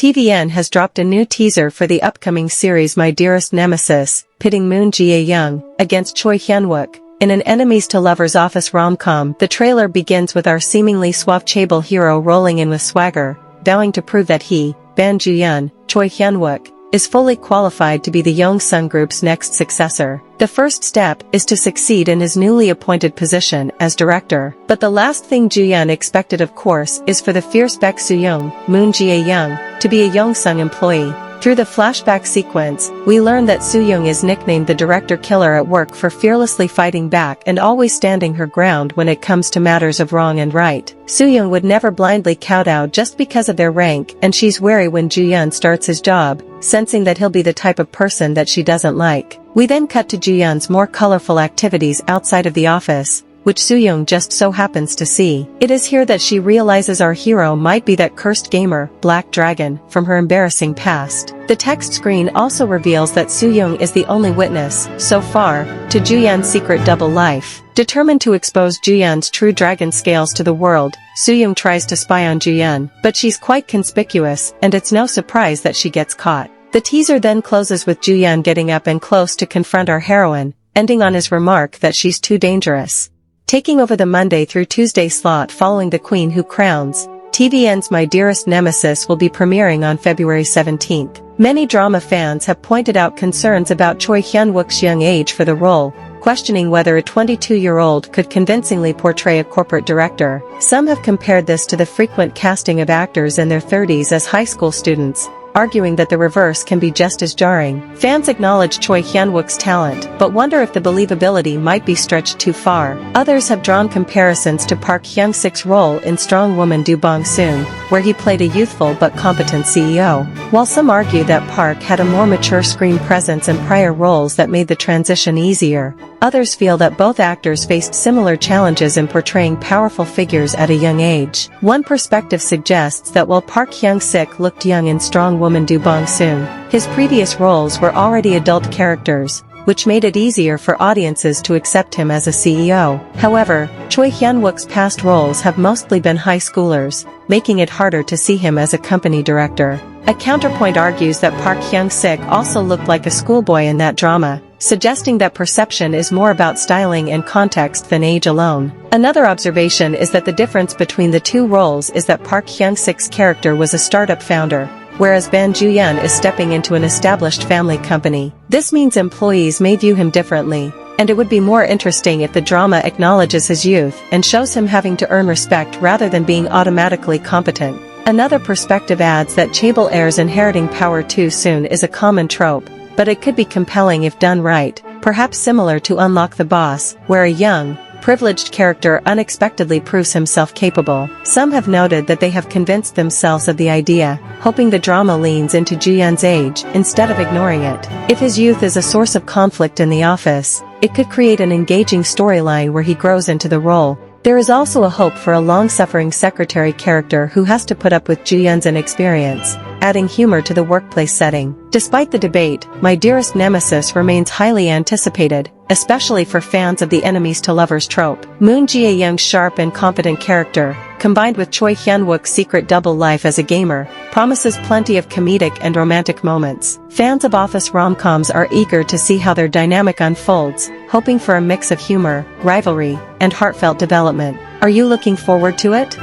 TVN has dropped a new teaser for the upcoming series My Dearest Nemesis, pitting Moon Jae-young against Choi Hyun-wook. In an enemies-to-lovers office rom-com, the trailer begins with our seemingly suave chaebol hero rolling in with swagger, vowing to prove that he, Ban Ju-yeon, Choi Hyun-wook, is fully qualified to be the Young-sung group's next successor. The first step is to succeed in his newly appointed position as director. But the last thing Ju-yeon expected, of course, is for the fierce Baek Soo-young, Moon Jae-young, to be a Young-sung employee. Through the flashback sequence, we learn that Soo-young is nicknamed the director killer at work for fearlessly fighting back and always standing her ground when it comes to matters of wrong and right. Soo-young would never blindly kowtow just because of their rank, and she's wary when Ju-yeon starts his job, sensing that he'll be the type of person that she doesn't like. We then cut to Ju-yeon's more colorful activities outside of the office, which Soo-young just so happens to see. It is here that she realizes our hero might be that cursed gamer, Black Dragon, from her embarrassing past. The text screen also reveals that Soo-young is the only witness, so far, to Ju-yeon's secret double life. Determined to expose Ju-yeon's true dragon scales to the world, Soo-young tries to spy on Ju-yeon, but she's quite conspicuous, and it's no surprise that she gets caught. The teaser then closes with Ju-yeon getting up and close to confront our heroine, ending on his remark that she's too dangerous. Taking over the Monday through Tuesday slot following The Queen Who Crowns, TVN's My Dearest Nemesis will be premiering on February 17th. Many drama fans have pointed out concerns about Choi Hyun-wook's young age for the role, questioning whether a 22-year-old could convincingly portray a corporate director. Some have compared this to the frequent casting of actors in their 30s as high school students, arguing that the reverse can be just as jarring. Fans acknowledge Choi Hyun-wook's talent, but wonder if the believability might be stretched too far. Others have drawn comparisons to Park Hyung-sik's role in Strong Woman Do Bong-soon, where he played a youthful but competent CEO. While some argue that Park had a more mature screen presence in prior roles that made the transition easier, others feel that both actors faced similar challenges in portraying powerful figures at a young age. One perspective suggests that while Park Hyung-sik looked young in Strong Woman Do Bong-soon, his previous roles were already adult characters, which made it easier for audiences to accept him as a CEO. However, Choi Hyun-wook's past roles have mostly been high schoolers, making it harder to see him as a company director. A counterpoint argues that Park Hyung-sik also looked like a schoolboy in that drama, suggesting that perception is more about styling and context than age alone. Another observation is that the difference between the two roles is that Park Hyung-sik's character was a startup founder, whereas Ban Ju-yeon is stepping into an established family company. This means employees may view him differently, and it would be more interesting if the drama acknowledges his youth and shows him having to earn respect rather than being automatically competent. Another perspective adds that chaebol heirs inheriting power too soon is a common trope, but it could be compelling if done right, perhaps similar to Unlock the Boss, where a young, privileged character unexpectedly proves himself capable. Some have noted that they have convinced themselves of the idea, hoping the drama leans into Ju-yeon's age instead of ignoring it. If his youth is a source of conflict in the office, it could create an engaging storyline where he grows into the role. There is also a hope for a long-suffering secretary character who has to put up with Ju-yeon's inexperience, adding humor to the workplace setting. Despite the debate, My Dearest Nemesis remains highly anticipated, especially for fans of the enemies-to-lovers trope. Moon Jae-young's sharp and competent character, combined with Choi Hyun-wook's secret double life as a gamer, promises plenty of comedic and romantic moments. Fans of office rom-coms are eager to see how their dynamic unfolds, hoping for a mix of humor, rivalry, and heartfelt development. Are you looking forward to it?